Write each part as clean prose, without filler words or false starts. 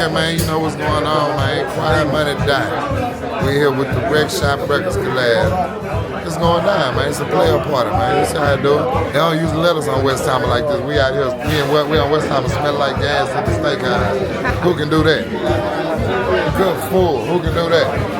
here, man. You know what's going on, man. Quiet Money Die. We here with the Wreckshop Records collab. It's going down, man. It's a player party, man. That's how I do it. They don't use letters on West Hammer like this. We out here, we on West Hammer, smell like gas at the steakhouse. Who can do that? Good fool. Who can do that?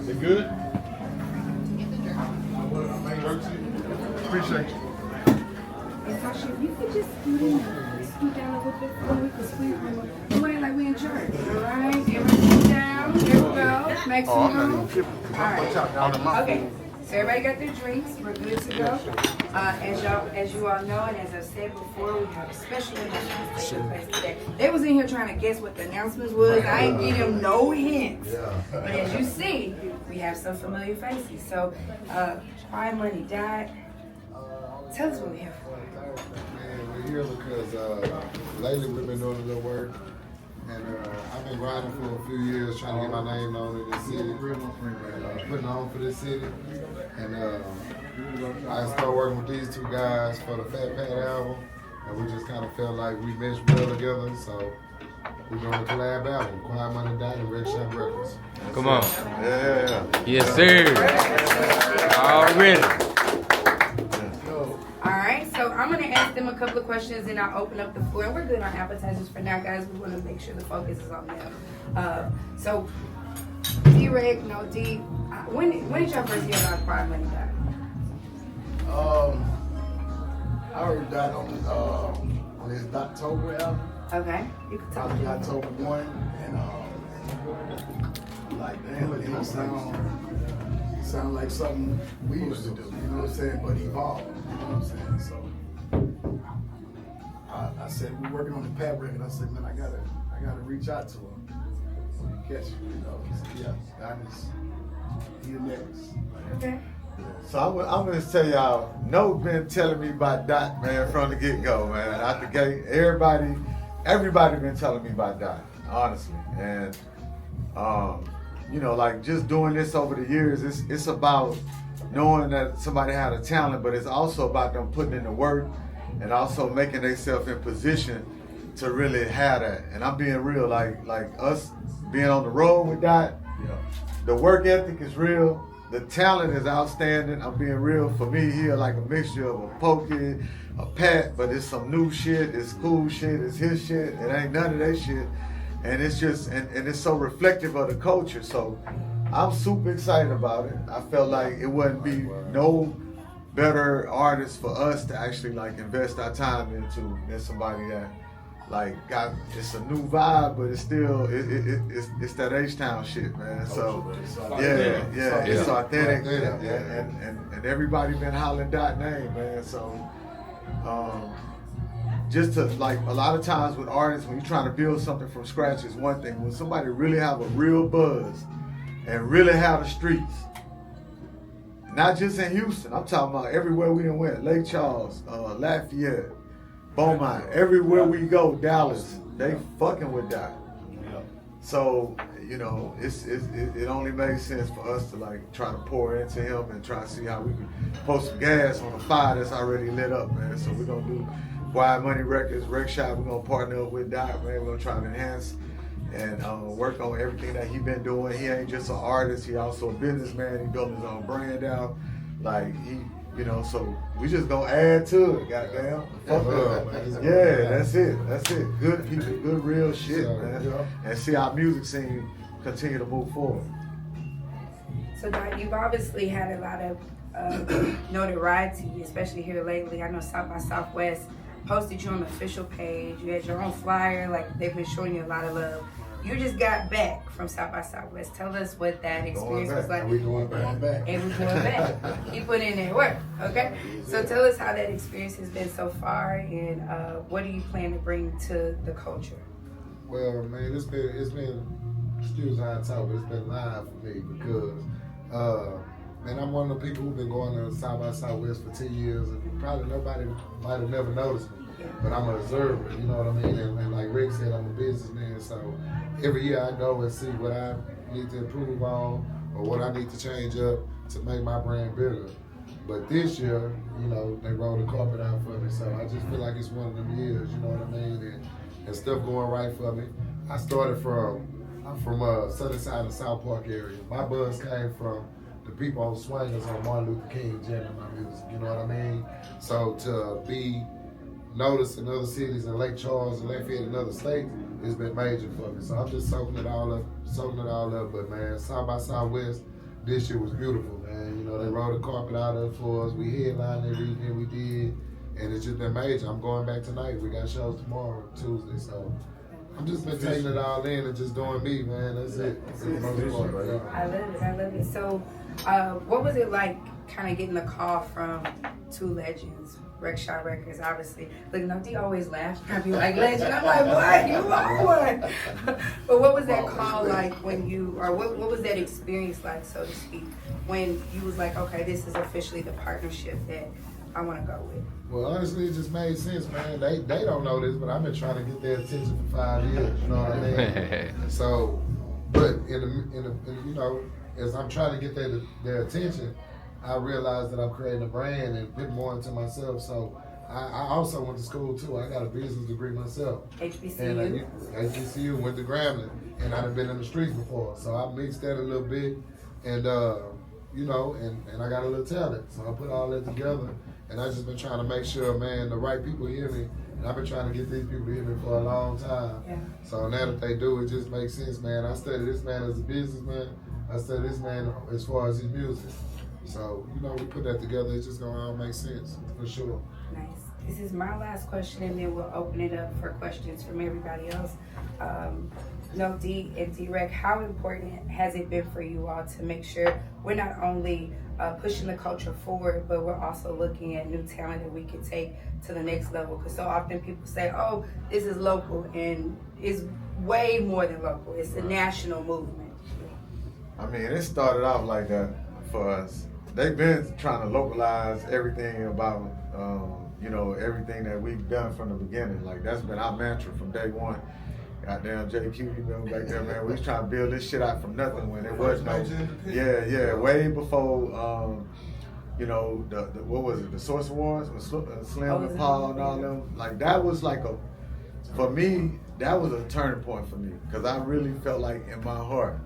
They good? Appreciate you. And Tasha, if you could just scoot down a little bit so we can squeeze more. You ain't like we in church, all right? Everybody down. There we go. Make some room. All right. Okay. So everybody got their drinks. We're good to go. As you all know, and as I said before, we have a special announcement taking place today. They was in here trying to guess what the announcements was. I ain't give them no hints. But as you see, we have some familiar faces. So, Quiet Money died. Tell us what we're here for. Man, we're here because lately we've been doing a little work. And I've been grinding for a few years trying to get my name known in this city, putting on for this city. And I started working with these two guys for the Fat Pat album, and we just kind of felt like we meshed well together, so we're doing a collab album, Quiet Money Die and Wreckshop Records. Come on. Yeah. Yes, sir. Already. All right, so I'm going to ask them a couple of questions and I'll open up the floor. And we're good on appetizers for now, guys. We want to make sure the focus is on them. So, D-Reg, no D. When did y'all first hear about Quiet Money Die? I heard that on his October album. Okay, you can talk Probably to October 1, and like, damn, it don't sound like something we used to do, you know what I'm saying? But evolved, you know what I'm saying? So I said, we're working on the Pat record. I said, man, I gotta reach out to him. Catch you, you know. So, yeah, that is he next. Okay. So I'm gonna tell y'all, No been telling me about Dot, man, from the get-go, man. Out the gate, everybody been telling me about Dot, honestly. And you know, like just doing this over the years, it's about knowing that somebody had a talent, but it's also about them putting in the work and also making themselves in position to really have that. And I'm being real, like us being on the road with Dot, the work ethic is real. The talent is outstanding. I'm being real. For me, here like a mixture of a Pokey, a Pat, but it's some new shit. It's cool shit. It's his shit. It ain't none of that shit. And it's just, and it's so reflective of the culture. So I'm super excited about it. I felt like it wouldn't be no better artist for us to actually like invest our time into than somebody that like got, it's a new vibe, but it's still it's that H-Town shit, man. So yeah, it's authentic, and everybody been hollering Dot name, man. So just to, like, a lot of times with artists, when you're trying to build something from scratch is one thing. When somebody really have a real buzz and really have the streets, not just in Houston, I'm talking about everywhere we done went, Lake Charles, Lafayette, Beaumont, everywhere we go, Dallas, they fucking with that. So, you know, it only makes sense for us to like try to pour into him and try to see how we can pour some gas on a fire that's already lit up, man. So we're gonna do Quiet Money Records, Wreckshop. We're gonna partner up with Doc, man. We're gonna try to enhance and work on everything that he been doing. He ain't just an artist, he also a businessman. He built his own brand out. Like he, you know, so we just gonna add to it, goddamn. Fuck it. Yeah, that's it. That's it. Good people, good real shit, man. And see our music scene continue to move forward. So Doc, you've obviously had a lot of notoriety, especially here lately. I know South by Southwest posted you on the official page. You had your own flyer. Like, they've been showing you a lot of love. You just got back from South by Southwest. Tell us what that experience was like. And we going back. And we're going back. You put in that work, okay? So tell us how that experience has been so far, and what do you plan to bring to the culture? Well, man, it's been excuse how I talk, but it's been live for me because, man, I'm one of the people who've been going to South by Southwest for 10 years, and probably nobody might have never noticed me. But I'm an observer, you know what I mean? And like Rick said, I'm a businessman, so every year I go and see what I need to improve on or what I need to change up to make my brand bigger. But this year, you know, they rolled the carpet out for me, so I just feel like it's one of them years, you know what I mean? And stuff going right for me. I started I'm from southern side of South Park area. My buzz came from the people on swingers on Martin Luther King jamming my music, you know what I mean? So to be noticed in other cities in Lake Charles and Lafayette and other states, it's been major for me. So I'm just soaking it all up. But man, South by Southwest this year was beautiful, man. You know, they rolled the carpet out of it for us. We headlined everything we did, and it's just been major. I'm going back tonight. We got shows tomorrow, Tuesday, so I'm just been taking it all in and just doing me, man. That's it. That's the most part right now. I love it. So what was it like kind of getting the call from two legends, Wreckshop Records, obviously? Look, no, D always laughs. I'd be like, legend. I'm like, what? You are one. But what was that call like when you, or what was that experience like, so to speak, when you was like, okay, this is officially the partnership that I want to go with? Well, honestly, it just made sense, man. They don't know this, but I've been trying to get their attention for 5 years. You know what I mean? So, but in you know, as I'm trying to get their attention, I realized that I'm creating a brand and putting more into myself. So I also went to school too. I got a business degree myself. HBCU. And HBCU, went to Grambling, and I've been in the streets before. So I mixed that a little bit, and you know, and I got a little talent. So I put all that together, and I just been trying to make sure, man, the right people hear me. And I've been trying to get these people to hear me for a long time. Yeah. So now that they do, it just makes sense, man. I study this man as a businessman. I study this man as far as his music. So, you know, we put that together, it's just gonna all make sense, for sure. Nice. This is my last question, and then we'll open it up for questions from everybody else. No, D and D-Rec, how important has it been for you all to make sure we're not only pushing the culture forward, but we're also looking at new talent that we can take to the next level? Because so often people say, oh, this is local, and it's way more than local. It's a national movement. I mean, it started off like that for us. They've been trying to localize everything about, you know, everything that we've done from the beginning. Like, that's been our mantra from day one. Goddamn JQ, you know, back there, man. We was trying to build this shit out from nothing when it was no. Yeah, way before, you know, the what was it, the Source Wars with Slim and Paul and all them. Like, that was like for me, that was a turning point for me, because I really felt like in my heart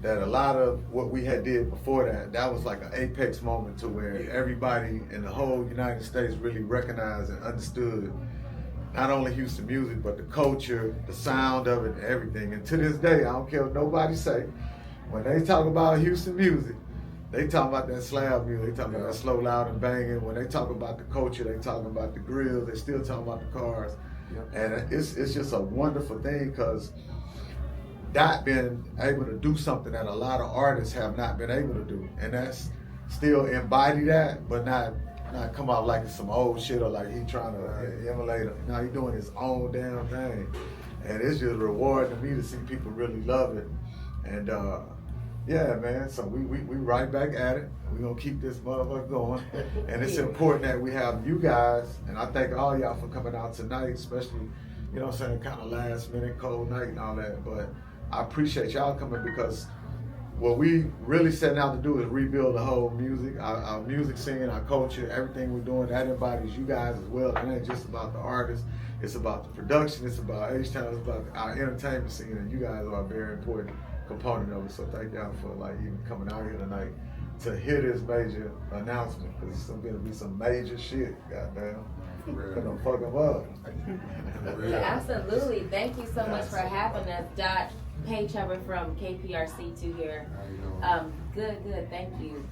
that a lot of what we had did before that was like an apex moment to where everybody in the whole United States really recognized and understood not only Houston music, but the culture, the sound of it, and everything. And to this day, I don't care what nobody say, when they talk about Houston music, they talk about that slab music, they talk about that slow, loud, and banging. When they talk about the culture, they talk about the grills, they still talk about the cars. And it's just a wonderful thing, because Dot been able to do something that a lot of artists have not been able to do, and that's still embody that, but not not come out like it's some old shit or like he trying to emulate it. No, he doing his own damn thing. And it's just rewarding to me to see people really love it. And yeah, man, so we right back at it. We're gonna keep this motherfucker going. And it's important that we have you guys, and I thank all y'all for coming out tonight, especially, you know what I'm saying, kind of last minute, cold night and all that. But I appreciate y'all coming because what we really setting out to do is rebuild the whole music, our music scene, our culture, everything we're doing, that embodies you guys as well. It ain't just about the artists, it's about the production, it's about H-Town, it's about our entertainment scene, and you guys are a very important component of it. So thank y'all for like even coming out here tonight to hear this major announcement, because it's gonna be some major shit, goddamn. Gonna fuck them up. Absolutely. Thank you so much for having us. Dot Paige Hubbard from KPRC2 here. Good, thank you.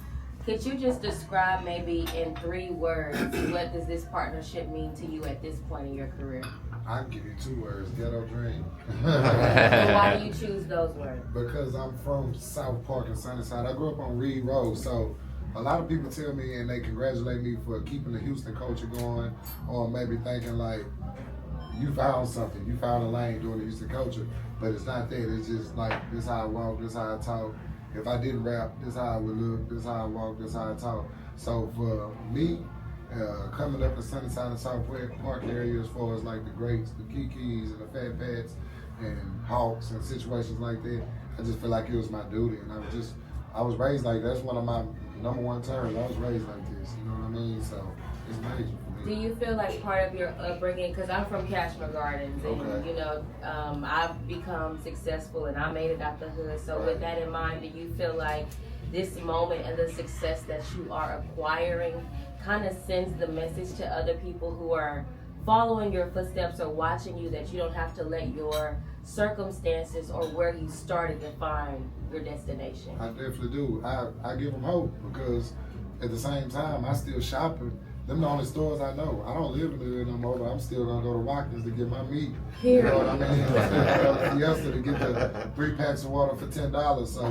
Could you just describe maybe in 3 words, what does this partnership mean to you at this point in your career? I can give you 2 words, ghetto dream. So why do you choose those words? Because I'm from South Park and Sunnyside. I grew up on Reed Road, so a lot of people tell me and they congratulate me for keeping the Houston culture going, or maybe thinking like, you found something, you found a lane doing the Houston culture, but it's not that. It's just like, this how I walk, this how I talk. If I didn't rap, this how I would look, this how I walk, this how I talk. So for me, coming up the Sunnyside and South Park area, as far as like the greats, the Kikis and the Fat Pats and Hawks and situations like that, I just feel like it was my duty. And I was raised like that. That's one of my #1 terms. I was raised like this, you know what I mean? So it's major for me. Do you feel like part of your upbringing, because I'm from Cashmere Gardens, and Okay. you know, I've become successful and I made it out the hood. So with that in mind, do you feel like this moment and the success that you are acquiring kind of sends the message to other people who are following your footsteps or watching you, that you don't have to let your circumstances or where you started define your destination? I definitely do. I give them hope, because at the same time, I still shopping. Them the only stores I know. I don't live in the hood no more, but I'm still gonna go to Watkins to get my meat. You know what I mean? I'm still going to Fiesta to get the 3 packs of water for $10. So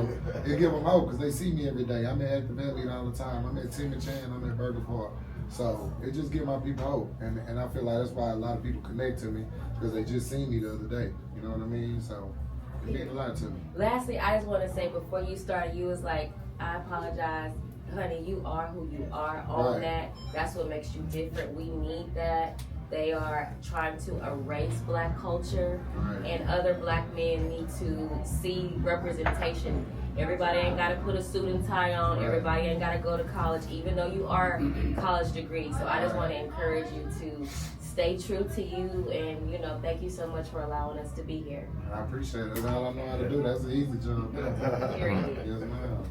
it give them hope, because they see me every day. I'm at Active Elliott all the time. I'm at Timmy Chan. I'm at Burger Park. So it just give my people hope, and I feel like that's why a lot of people connect to me, because they just seen me the other day. You know what I mean? So it means a lot to me. Lastly, I just want to say, before you started, you was like, I apologize, honey, you are who you are. All that, that's what makes you different. We need that. They are trying to erase black culture, and other black men need to see representation. Everybody ain't got to put a suit and tie on. Everybody ain't got to go to college, even though you are college degree. So I just want to encourage you to stay true to you, and you know, thank you so much for allowing us to be here. I appreciate it. That's all I know how to do. That's an easy job. Yes, ma'am.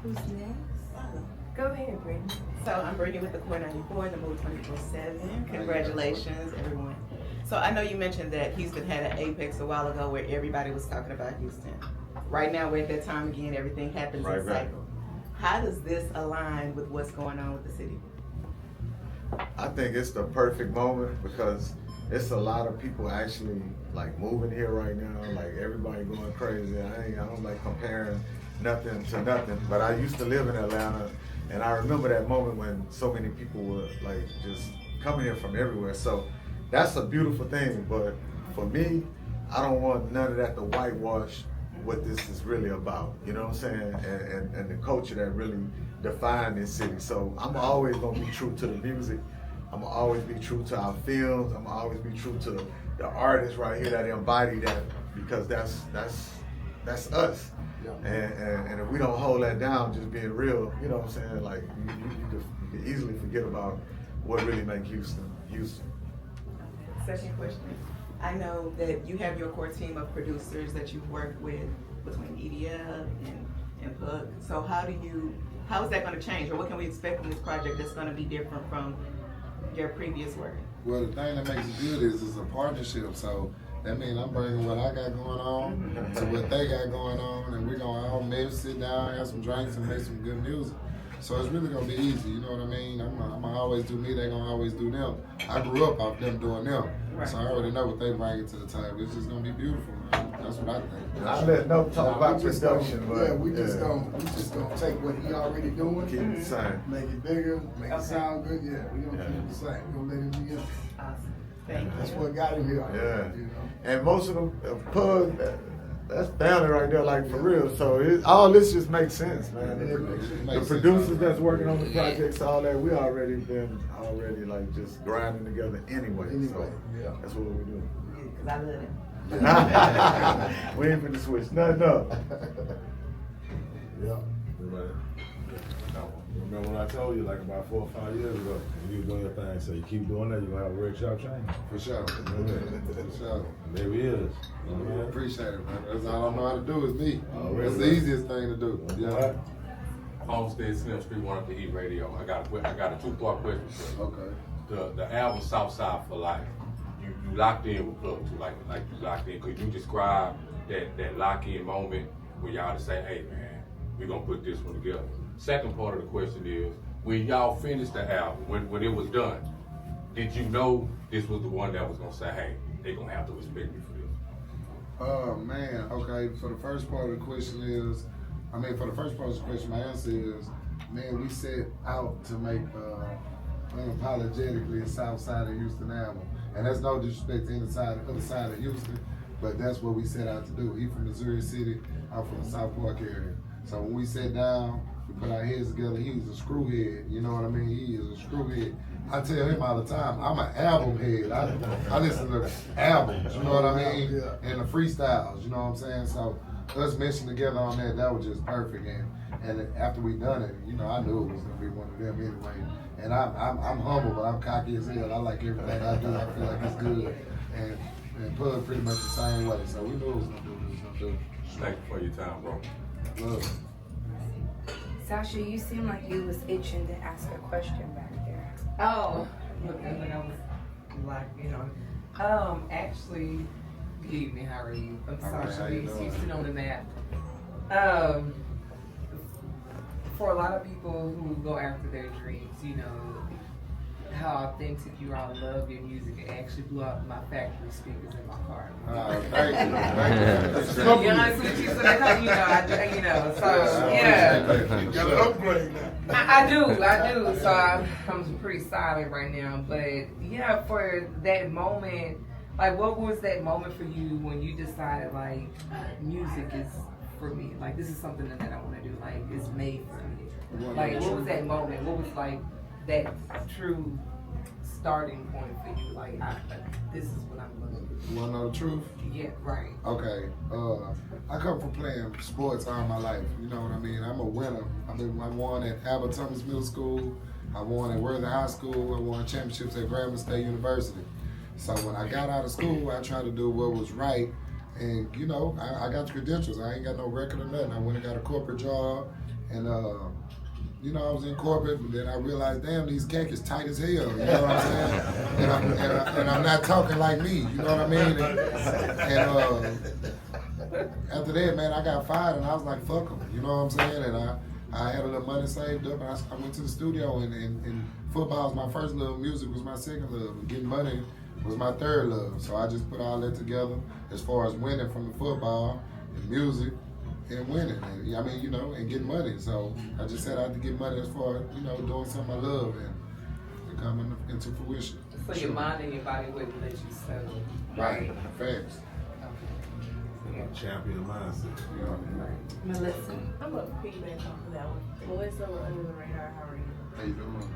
Who's next? Go ahead, Brittany. So I'm Brittany with the Core 94, the Move 24/7. Congratulations, everyone. So I know you mentioned that Houston had an apex a while ago where everybody was talking about Houston. Right now we're at that time again, everything happens in cycle. How does this align with what's going on with the city? I think it's the perfect moment, because it's a lot of people actually like moving here right now. Like everybody going crazy. I don't like comparing nothing to nothing, but I used to live in Atlanta, and I remember that moment when so many people were like just coming here from everywhere. So that's a beautiful thing, but for me, I don't want none of that to whitewash what this is really about, you know what I'm saying, and the culture that really define this city. So I'm always gonna be true to the music. I'm gonna always be true to our films. I'm gonna always be true to the artists right here that embody that, because that's us. And if we don't hold that down, just being real, you know what I'm saying, like you could easily forget about what really makes Houston. Second question. I know that you have your core team of producers that you've worked with between EDF and Hook. So how is that going to change, or what can we expect from this project that's going to be different from your previous work? Well, the thing that makes it good is it's a partnership. So that means I'm bringing what I got going on to what they got going on, and we're going to all maybe sit down, have some drinks, and make some good music. So it's really gonna be easy, you know what I mean? I'm gonna always do me, they gonna always do them. I grew up off them doing them. Right. So I already know what they bring to the table. It's just gonna be beautiful, man. That's what I think. I let no talk about We just production, gonna- but yeah, we just gonna take what he already doing, keep it the same. make it bigger, make Okay. it sound good. Yeah, we gonna keep it the same. We gonna let him be him. Awesome. Thank you. That's what got him here. Yeah. You know. And most of them pubs, that's family right there, like for real. So all this just makes sense, man. The producers that's working on the projects, all that, we already been like just grinding together anyway. So yeah. that's what we do. Because I love it. We ain't finna switch nothing up. Yeah. Remember when I told you like about 4 or 5 years ago, you was doing your thing, so you keep doing that, you're gonna have a Wreckshop chain. For sure. For sure. There he is. I appreciate it, man. That's all I know how to do is me. Oh, That's the really? easiest thing to do. Yeah. Homestead Slim Street One Up to Eat Radio. I got a 2-part question for you. Okay. The album Southside for Life. You locked in with Plug 2, like you locked in. Could you describe that lock-in moment where y'all to say, hey man, we're gonna put this one together? Second part of the question is, when y'all finished the album, when it was done, did you know this was the one that was gonna say, hey, they're gonna have to respect me for this? Oh man, okay. For the first part of the question is, for the first part of the question, my answer is, man, we set out to make unapologetically a South Side of Houston album. And that's no disrespect to any side, other side of Houston, but that's what we set out to do. He from Missouri City, I'm from the South Park area. So when we sat down, we put our heads together, he was a screwhead, you know what I mean? He is a screwhead. I tell him all the time, I'm an album head. I listen to albums, you know what I mean? Yeah. And the freestyles, you know what I'm saying? So us meshing together on that was just perfect. And after we done it, you know, I knew it was gonna be one of them anyway. And I'm humble, but I'm cocky as hell. I like everything I do. I feel like it's good. And Pug pretty much the same way. So we knew it was gonna do what it was gonna do. Thank you for your time, bro. Love. Sasha, you seem like you was itching to ask a question back there. Oh, because when I was like, actually, good evening, how are you? I'm All right, how Sasha you Leeds, doing? Houston on the map. For a lot of people who go after their dreams, how authentic you all love your music. It actually blew out my factory speakers in my car. Thank you. To be honest with you, so that's how so yeah. You got an upgrade now. I do. So I'm pretty silent right now. But yeah, for that moment, like what was that moment for you when you decided like music is for me? Like this is something that I want to do. Like it's made for me. Like what was that moment? What was like that true starting point for you? Like this is what I'm gonna do. You wanna know the truth? Yeah, right. Okay. I come from playing sports all my life. You know what I mean? I'm a winner. I won at Albert Thomas Middle School. I won at Worthing High School. I won championships at Grambling State University. So when I got out of school, I tried to do what was right. And I got the credentials. I ain't got no record or nothing. I went and got a corporate job, and I was in corporate, but then I realized, damn, these khakis tight as hell. You know what I'm saying? And I'm not talking like me. You know what I mean? And after that, man, I got fired, and I was like, fuck them. You know what I'm saying? And I had a little money saved up, and I went to the studio, and football was my first love. Music was my second love. And getting money was my third love. So I just put all that together as far as winning from the football and music and winning. And, and getting money. So I just set out to get money as far as, doing something I love and coming into fruition. So your mind and your body wouldn't let you settle. Right. Facts. Champion mindset. Melissa. I'm a piggyback off of that one. Melissa under the radar, how are you? How you doing?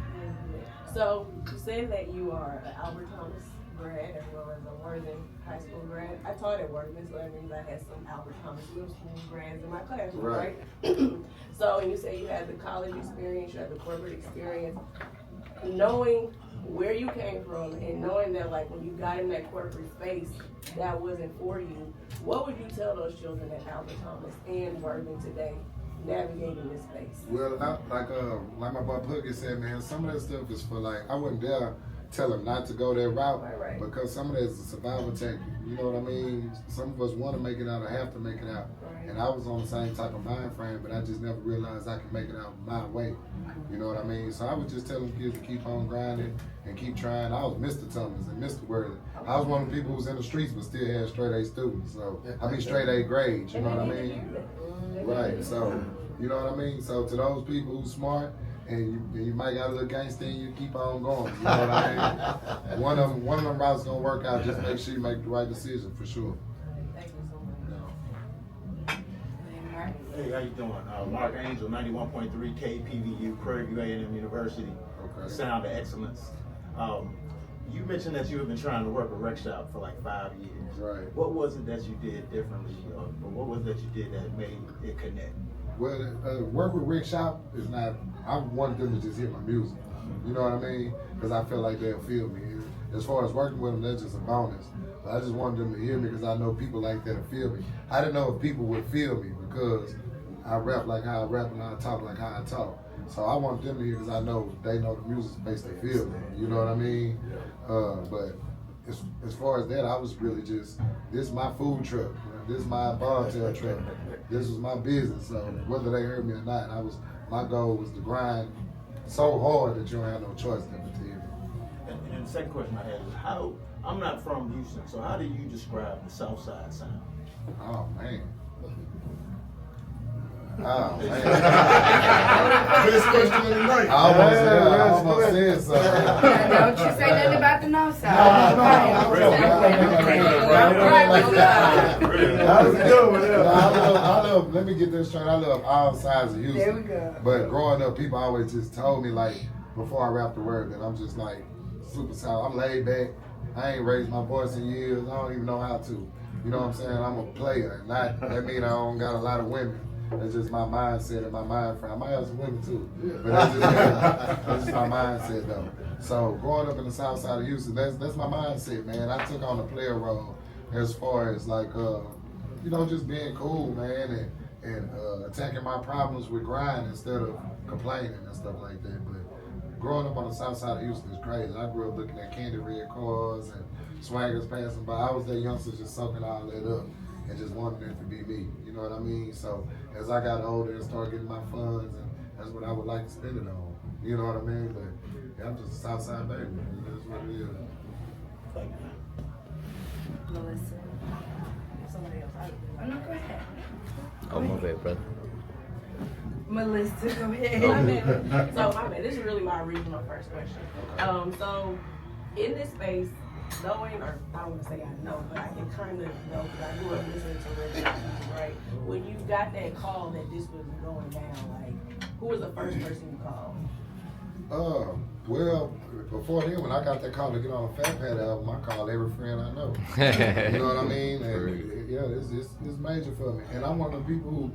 So you say that you are an Albert Thomas grad as well as a Worthing High School grad. I taught at Worthing, so that means I had some Albert Thomas Middle School grads in my classroom, right? So you say you had the college experience, you had the corporate experience. Knowing where you came from and knowing that like when you got in that corporate space, that wasn't for you, what would you tell those children at Albert Thomas and Worthing today navigating this space? Well, like my boy Puggy said, man, some of that stuff is for like, I wasn't there tell them not to go that route, Right. because some of that is a survival tactic. You know what I mean? Some of us want to make it out or have to make it out. Right. And I was on the same type of mind frame, but I just never realized I could make it out my way. You know what I mean? So I was just telling kids to keep on grinding and keep trying. I was Mr. Thomas and Mr. Worthy. I was one of the people who was in the streets but still had straight A students. So I mean straight A grades, you know what I mean? Right. So you know what I mean? So to those people who smart and you might got a little gangster and you keep on going. You know what I mean? One of them routes gonna work out. Just make sure you make the right decision for sure. Thank you so much. Hey, how you doing? Mark Angel, 91.3 KPVU, Prairie View A&M University. Okay. Sound of Excellence. You mentioned that you have been trying to work with Wreckshop for like 5 years. Right. What was it that you did differently, or what was it that you did that made it connect? Well, work with Wreckshop is not. I wanted them to just hear my music. You know what I mean? Because I feel like they'll feel me. As far as working with them, that's just a bonus. But I just wanted them to hear me because I know people like that will feel me. I didn't know if people would feel me because I rap like how I rap and I talk like how I talk. So I want them to hear because I know they know the music's based they feel me. You know what I mean? But as far as that, I was really just, this is my food truck. This is my bartail truck. This was my business. So whether they heard me or not, my goal was to grind so hard that you don't have no choice but to hear me. And the second question I had is I'm not from Houston, so how do you describe the South Side sound? Oh man. Best question of the night. I almost said something. Don't you say nothing about the north side. That was a good one. I love, let me get this straight. I love all sides of Houston. There we go. But growing up, people always just told me, like, before I rap the word, that I'm just like super sour. I'm laid back. I ain't raised my voice in years. I don't even know how to. You know what I'm saying? I'm a player. Not that mean I don't got a lot of women. That's just my mindset and my mind frame. I might have some women too, but that's just my mindset though. So growing up in the south side of Houston, that's my mindset, man. I took on the player role as far as like, you know, just being cool, man, and attacking my problems with grind instead of complaining and stuff like that. But growing up on the south side of Houston is crazy. I grew up looking at candy red cars and swaggers passing by. I was that youngster just soaking all that up and just wanting it to be me. You know what I mean? So as I got older and started getting my funds, and that's what I would like to spend it on. You know what I mean? But yeah, I'm just a south side baby. That's what it is. Melissa. Somebody else. Oh, no, go ahead. Oh, my bad, brother. Melissa, go ahead. My bad. This is really my original first question. So in this space, knowing, or I don't want to say I know, but I can kind of know because I grew up listening to Wreckshop music, right? When you got that call that this was going down, like, who was the first person you called? Well, before then, when I got that call to get on a Fat Pat album, I called every friend I know. You know what I mean? And yeah, it's major for me. And I'm one of the people who,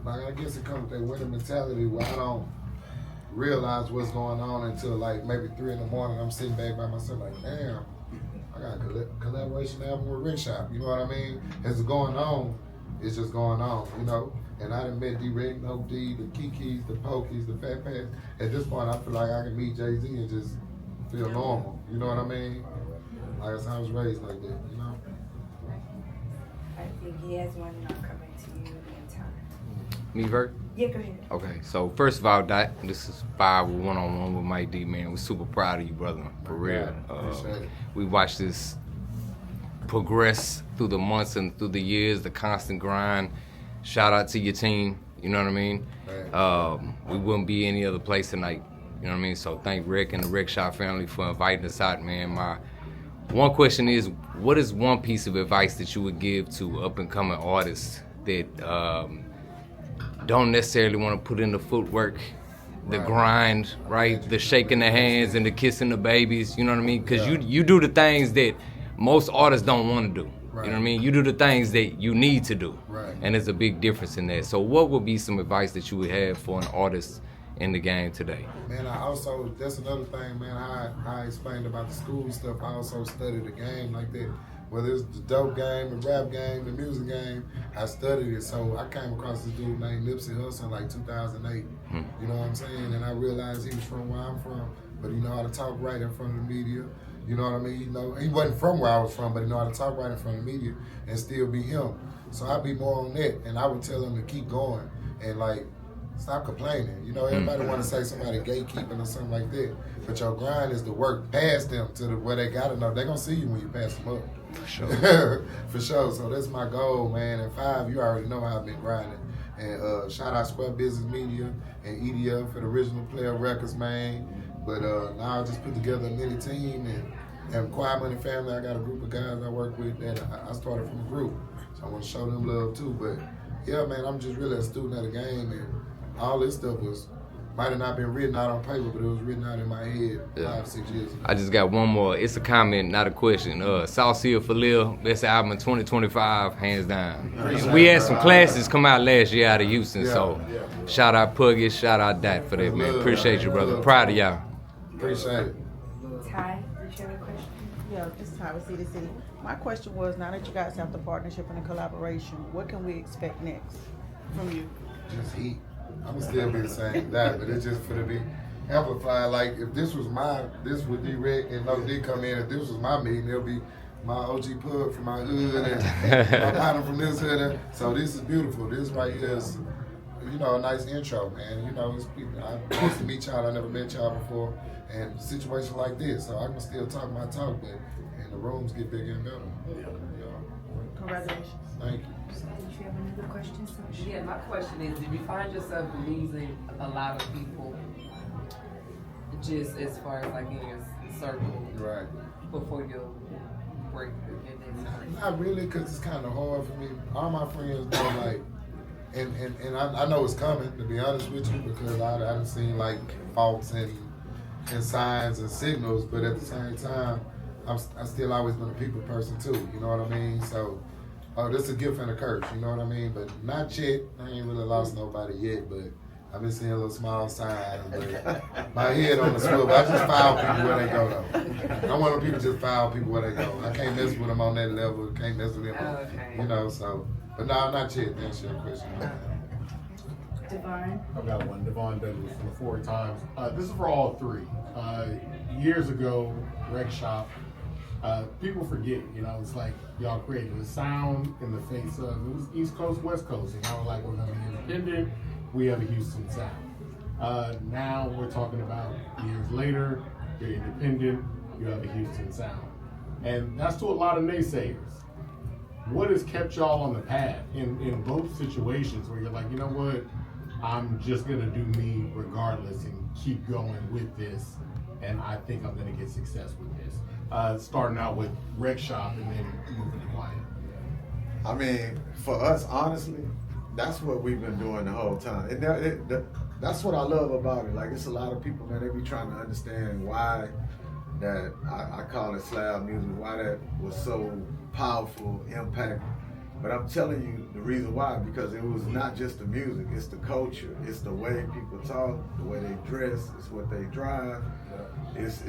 like, I guess it comes with that winning mentality where I don't realize what's going on until like maybe 3 in the morning. I'm sitting back by myself like, damn, I got a collaboration album with Wreckshop. You know what I mean? As it's going on, it's just going on, you know? And I done met D-Rick, No D, the Kikis, the Pokies, the Fat Pats. At this point, I feel like I can meet Jay-Z and just feel normal. You know what I mean? Like I was raised like that, you know? I think he has one, and I'll come back to you in time. Me, Vert? Yeah, go ahead. Okay, so first of all, Dot, this is 5 one-on-one with Mike D, man. We're super proud of you, brother, for real. We watched this progress through the months and through the years, the constant grind. Shout out to your team, you know what I mean? We wouldn't be any other place tonight, you know what I mean? So thank Rick and the Wreckshop family for inviting us out, man. My one question is, what is one piece of advice that you would give to up-and-coming artists that don't necessarily want to put in the footwork, the grind, right? The shaking the hands and the kissing the babies, you know what I mean? Because you do the things that most artists don't want to do. You know what I mean? You do the things that you need to do. And there's a big difference in that. So what would be some advice that you would have for an artist in the game today? Man, I also, that's another thing, man, I explained about the school stuff. I also studied the game like that. Whether it's the dope game, the rap game, the music game, I studied it. So I came across this dude named Nipsey Hussle in like 2008. You know what I'm saying? And I realized he was from where I'm from. but he know how to talk right in front of the media. You know what I mean? You know, he wasn't from where I was from, but he know how to talk right in front of the media and still be him. So I'd be more on that, and I would tell him to keep going and like stop complaining. You know, everybody want to say somebody gatekeeping or something like that, but your grind is to work past them to where they gotta know. They gonna see you when you pass them up. For sure. For sure. So that's my goal, man. And 5, you already know how I've been grinding. And shout out Square Business Media and EDF for the Original Player Records, man. But now I just put together a mini team and Quiet Money Family. I got a group of guys I work with that I started from a group. So I want to show them love too. But yeah, man, I'm just really a student of the game, and all this stuff might have not been written out on paper, but it was written out in my head 5-6 years ago. I just got one more. It's a comment, not a question. Saucy for Lil, best album in 2025, hands down. We had some classes come out last year out of Houston, so shout out Puggy, shout out Dat for that, man. Appreciate you, brother. Proud of y'all. Appreciate it. Ty, did you have a question? Yeah, this is Ty with City City. My question was, now that you guys have the partnership and the collaboration, what can we expect next from you? Just heat. I'm gonna still be the same guy, but it's just for to be amplified. Like if this was this would be Rick and No D come in. If this was my meeting, it'll be my OG Pug from my hood and my partner from this hood. So this is beautiful. This right here is, you know, a nice intro, man. You know, it's people. I used to meet y'all. I never met y'all before, and situations like this. So I can still talk my talk, but and the rooms get bigger and better. You know. Congratulations. Thank you. Did you have another question, Sasha? Yeah, my question is, did you find yourself losing a lot of people just as far as like in your circle before you break the next? Not really, because it's kind of hard for me. All my friends know, like, and I know it's coming, to be honest with you, because I done seen like faults and signs and signals, but at the same time, I still always been a people person too, you know what I mean? So, this is a gift and a curse, you know what I mean? But not yet. I ain't really lost nobody yet, but I've been seeing little small signs. But my head on the swivel. I just file people where they go, though. I want people to just file people where they go. I can't mess with them on that level. Can't mess with them, you know, so. But no, not yet. That's your question. Devon. I've got one. Devon Douglas from the 4 Times. This is for all 3. Years ago, Wreckshop. People forget, you know, it's like y'all created a sound in the face of, it was East Coast, West Coast, and y'all were like, we're gonna be independent, we have a Houston sound. Now we're talking about years later, you're independent, you have a Houston sound. And that's to a lot of naysayers. What has kept y'all on the path in both situations where you're like, you know what, I'm just gonna do me regardless and keep going with this, and I think I'm gonna get success with this? Starting out with Wreckshop and then moving to Quiet. I mean, for us, honestly, that's what we've been doing the whole time. And that's what I love about it. Like, it's a lot of people, man, they be trying to understand why that, I call it slab music, why that was so powerful, impact. But I'm telling you the reason why, because it was not just the music, it's the culture, it's the way people talk, the way they dress, it's what they drive, it's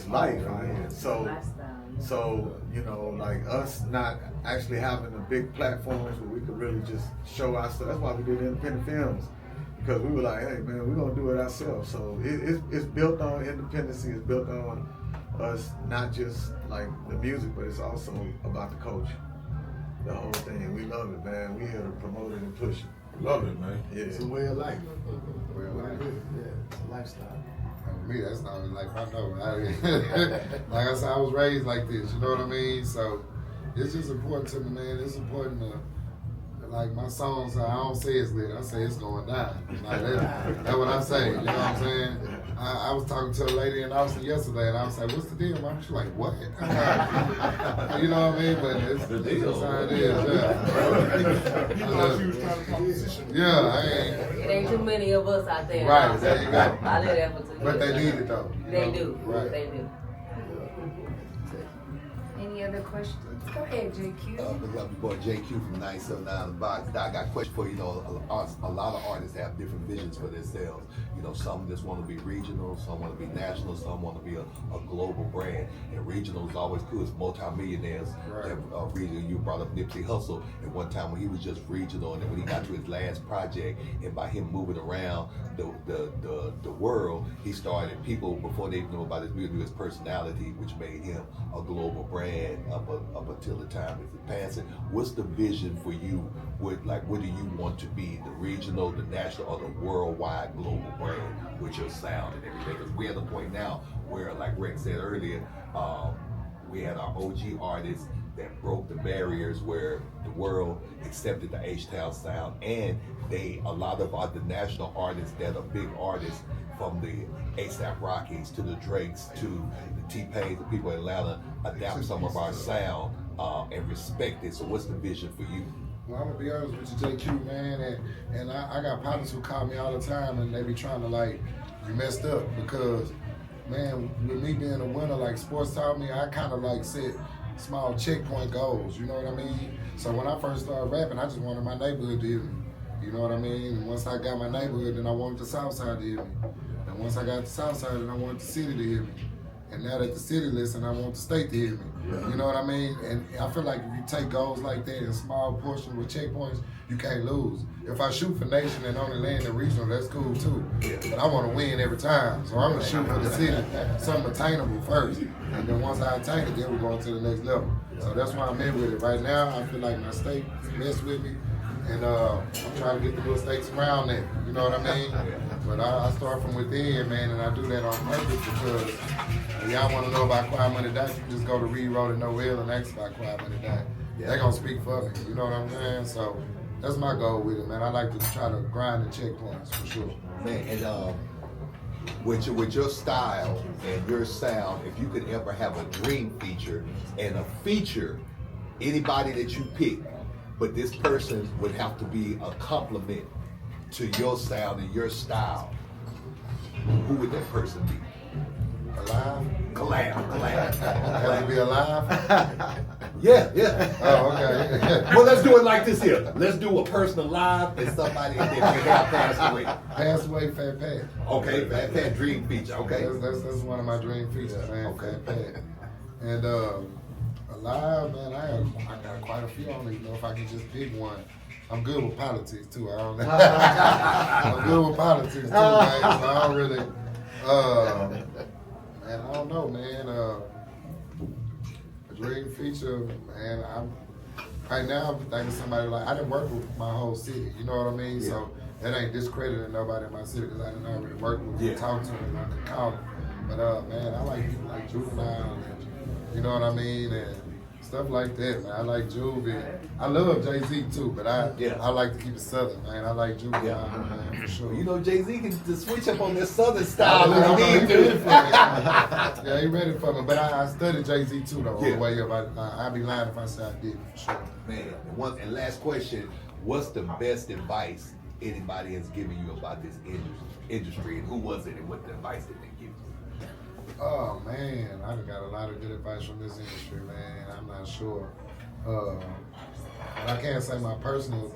life out here. So, you know, like us not actually having the big platforms where we could really just show our stuff. That's why we did independent films, because we were like, hey man, we're gonna do it ourselves. So it's built on independency, it's built on us, not just like the music, but it's also about the culture. The whole thing. We love it, man. We here to promote it and push it. Love it, man. Yeah. It's a way of life. Way of life. Yeah, it's a lifestyle. For me, that's not like I know. Like I said, I was raised like this. You know what I mean? So it's just important to me, man. It's important to, like my songs. I don't say it's lit. I say it's going down. Like that's what I say. You know what I'm saying? I was talking to a lady in Austin yesterday, and I was like, "What's the deal, man?" She's like, "What?" You know what I mean? But it's the deal. That's how it is. Yeah. I ain't. It ain't too many of us out there. Right. There you go. I live there for 2 years. But they need it though. They do. Right. They do. Any other questions? Go ahead, JQ. What's up, your boy JQ from 979 The Box. I got a question for you. You know, a lot of artists have different visions for themselves. You know, some just want to be regional, some want to be national, some want to be a global brand. And regional is always cool. It's multi-millionaires. Right. Regional, you brought up Nipsey Hussle. And one time when he was just regional, and then when he got to his last project, and by him moving around the world, he started people before they knew about his music, his personality, which made him a global brand up until the time of his passing. What's the vision for you? What do you want to be? The regional, the national, or the worldwide global brand with your sound and everything? Because we're at the point now where, like Rick said earlier, we had our OG artists that broke the barriers where the world accepted the H-Town sound, and a lot of the national artists that are big artists, from the A$AP Rockies to the Drakes to the T-Pains, the people in Atlanta, adapt some of our sound and respect it. So what's the vision for you? Well, I'm gonna be honest with you, JQ, man, and I got partners who call me all the time, and they be trying to like, you messed up, because, man, with me being a winner, like sports taught me, I kind of like set small checkpoint goals, you know what I mean? So when I first started rapping, I just wanted my neighborhood to hear me, you know what I mean? And once I got my neighborhood, then I wanted the South Side to hear me. And once I got the South Side, then I wanted the city to hear me. And now that the city listen, I want the state to hear me. You know what I mean? And I feel like if you take goals like that in small portions with checkpoints, you can't lose. If I shoot for nation and only land in regional, that's cool too. But I want to win every time. So I'm going to shoot for the city, something attainable first. And then once I attain it, then we're going to the next level. So that's why I'm in with it. Right now, I feel like my state messed with me. And I'm trying to get the little states around that, you know what I mean? But I start from within, man, and I do that on purpose because if y'all want to know about Quiet Money Dak, you just go to Reed Road and Noel and ask about Quiet Money Dak. They're going to speak for me, you know what I'm saying? So that's my goal with it, man. I like to try to grind the checkpoints for sure. Man, and with your style and your sound, if you could ever have a dream feature and a feature anybody that you pick, but this person would have to be a compliment to your sound and your style, who would that person be? Alive? Collab. Have to be alive? Yeah. Oh, okay. Well, let's do it like this here. Let's do a person alive and somebody that have passed away. Passed away, Fat Pat. Okay, Fat Pat dream feature. Okay. That's one of my dream features, man. Okay. Fat Pat. And alive, man, I got quite a few. I don't even know if I can just pick one. I'm good with politics too. I don't know. I'm good with politics too, man. So I don't really. Man, I don't know, man. A dream feature, man. Right now I'm thinking somebody like I didn't work with my whole city. You know what I mean? Yeah. So that ain't discrediting nobody in my city because I didn't already work with them, talk to them, I could call them. But man, I like people like Juvenile, and, you know what I mean, and stuff like that, man. I like Juvie. I love Jay-Z too, but I like to keep it Southern, man. I like Juvenile, man, for sure. You know, Jay-Z can just switch up on this Southern style if he need to. Yeah, he ready for me. But I studied Jay-Z too, though, on the way up. I'd be lying if I said I did, for sure. Man, and last question, what's the best advice anybody has given you about this industry, and who was it, and what advice did they give you? Oh man, I've got a lot of good advice from this industry, man. I'm not sure. But I can't say my personal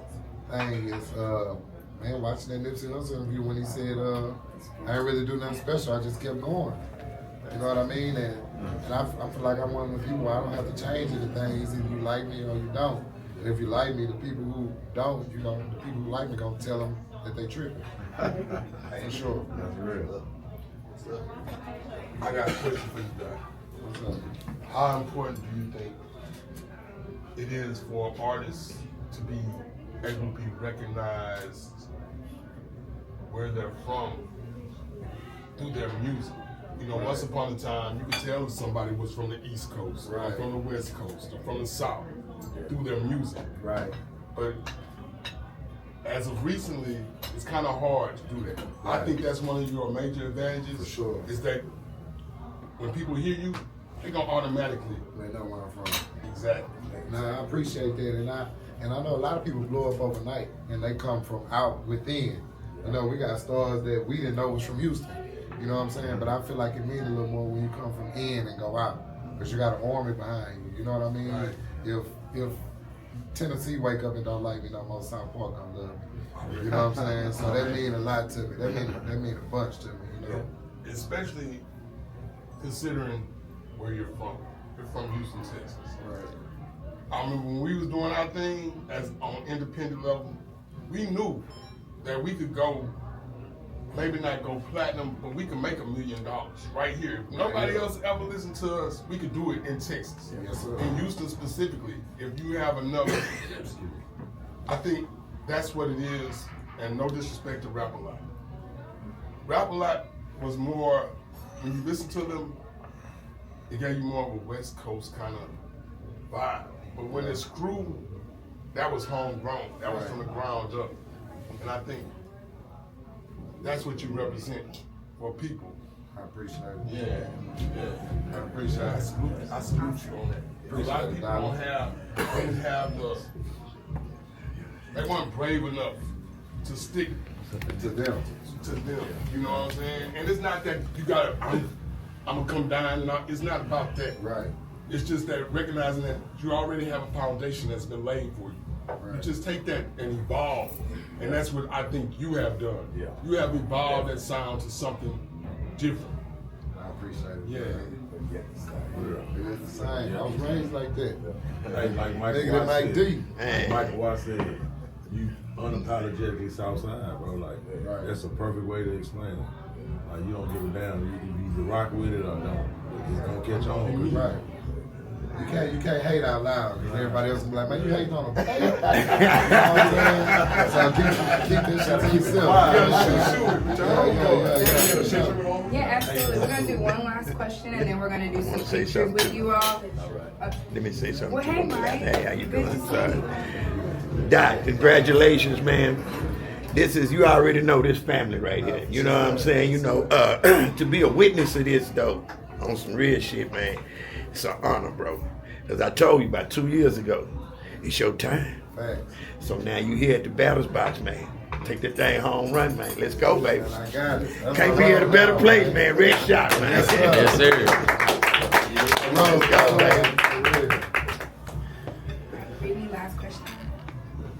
thing is, man, watching that Nipsey Hussle interview when he said, I ain't really do nothing special, I just kept going. You know what I mean? And I feel like I'm one of the people, I don't have to change anything. It's either you like me or you don't. And if you like me, the people who don't, you know, the people who like me gonna tell them that they tripping. For sure. That's real. I got a question for you, Doc. What's up? How important do you think it is for artists to be able to be recognized where they're from through their music? You know, once upon a time, you could tell somebody was from the East Coast, or from the West Coast, or from the South, through their music. Right. But as of recently, it's kind of hard to do that. Right. I think that's one of your major advantages. For sure. Is that when people hear you, they're gonna automatically. They know where I'm from. Exactly. Nah, I appreciate that, and I know a lot of people blow up overnight, and they come from out within. You know, we got stars that we didn't know was from Houston. You know what I'm saying? But I feel like it means a little more when you come from in and go out, because you got an army behind you. You know what I mean? Right. if Tennessee wake up and don't like me no more, South Park gonna love me. You know what I'm saying? So that mean a lot to me. That mean a bunch to me. You know, especially considering where you're from. You're from Houston, Texas. right? I remember when we was doing our thing as on independent level, we knew that we could go, maybe not go platinum, but we could make $1 million right here. If nobody else ever listened to us, we could do it in Texas. Yes, sir. In Houston specifically. If you have enough, I think that's what it is, and no disrespect to Rap A Lot. Rap A Lot was more, when you listen to them, it gave you more of a West Coast kind of vibe. But when it's Screw, that was homegrown. That was from the ground up. And I think that's what you represent for people. I appreciate it. Yeah. I appreciate it. I salute you on that. A lot of people didn't have they weren't brave enough to stick to them. You know what I'm saying? And it's not that you gotta, I'm gonna come down, it's not about that. Right. It's just that recognizing that you already have a foundation that's been laid for you. Right. You just take that and evolve. And that's what I think you have done. Yeah. You have evolved that sound to something different. I appreciate it. Yeah. It's the same. I was raised like that. Hey, like Michael Nigga, Watt Mike said, D. Michael Watt said, you unapologetically Southside, bro. Like, that's a perfect way to explain it. Like, you don't give a damn. You can either rock with it or don't. It's gonna catch on. Right. You can't hate out loud because everybody else will be like, man, you hating on them. You know what I'm saying? So keep this shit to yourself. Yeah, absolutely. We're gonna do one last question and then we're gonna do some pictures with you all. Let me say something. Well, hey, Mike. Hey, how you Good doing, to son? see you. Doc, congratulations, man. This is, you already know this family right here. You know what I'm saying? You know, to be a witness of this, though, on some real shit, man, it's an honor, bro. As I told you about 2 years ago, it's your time. Thanks. So now you here at the batter's box, man. Take that thing home run, man. Let's go, baby. I got it. Can't be at a better place, man. Wreckshop, man. Yes, sir. Let's go, man. Any last question?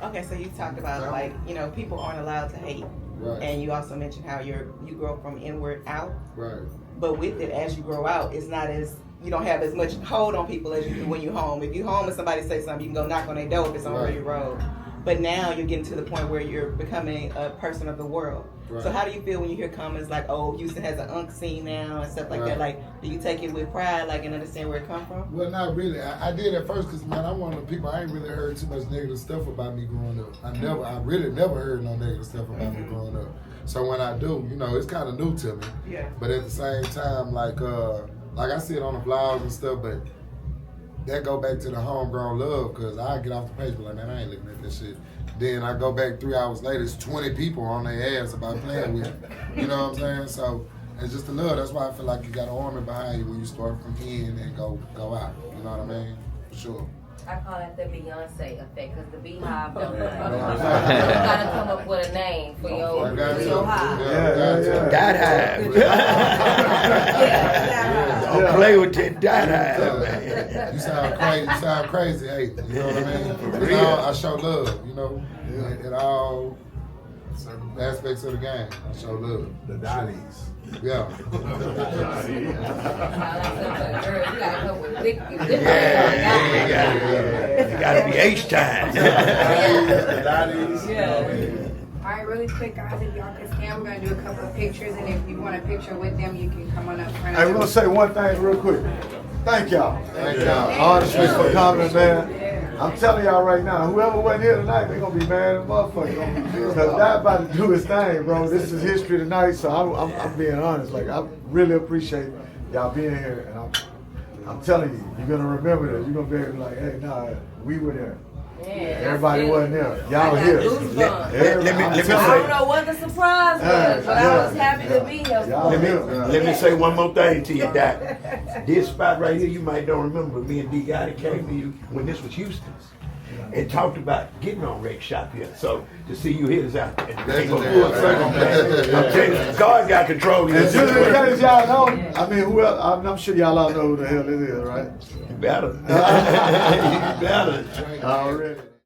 Okay, so you talked about like, you know, people aren't allowed to hate. Right. And you also mentioned how you grow from inward out. Right. But with it, as you grow out, it's not as, you don't have as much hold on people as you do when you're home. If you're home and somebody says something, you can go knock on their door if it's on Right. your road. But now you're getting to the point where you're becoming a person of the world. Right. So how do you feel when you hear comments like, oh, Houston has an unk scene now and stuff like Right. that? Like, do you take it with pride, like, and understand where it come from? Well, not really. I did at first because, man, I'm one of the people, I ain't really heard too much negative stuff about me growing up. I really never heard no negative stuff about me growing up. So when I do, you know, it's kind of new to me. Yeah. But at the same time, like I see it on the vlogs and stuff, but that go back to the homegrown love because I get off the page, but like, man, I ain't looking at this shit. Then I go back 3 hours later, it's 20 people on their ass about playing with you. You know what I'm saying? So it's just the love. That's why I feel like you got an army behind you when you start from in and go out. You know what I mean? For sure. I call that the Beyonce effect because the Beehive don't play. You gotta come up with a name for your hive. Dot hive. Don't play with that dot hive, man. You sound crazy. Hey, you know what I mean? I show love, you know, in all aspects of the game. I show love. The Dotties. Yeah. You gotta be H-time. All right, really quick, guys, if y'all can stand, we're gonna do a couple of pictures, and if you want a picture with them, you can come on up front. Hey, we're gonna say one thing real quick. Thank y'all. Thank y'all. Honestly, for coming, man. I'm telling y'all right now, whoever went here tonight, they gonna be mad as motherfucker. Because that about to do his thing, bro. This is history tonight, so I'm being honest. Like, I really appreciate y'all being here, and I'm telling you, you're gonna remember this. You're gonna be able to be like, hey, nah, we were there. Yeah, everybody wasn't there. Y'all here. Let me I don't know what the surprise was, but I was happy to be here. Let me say one more thing to you, Doc. This spot right here, you might don't remember, but me and D Gotti came to you when this was Houston's. and talked about getting on Wreckshop here. So to see you here is out. I'm telling you, God got control of And this. just in case y'all know, I mean, whoever, I'm sure y'all all know who the hell it is, right? You better. You better. Already.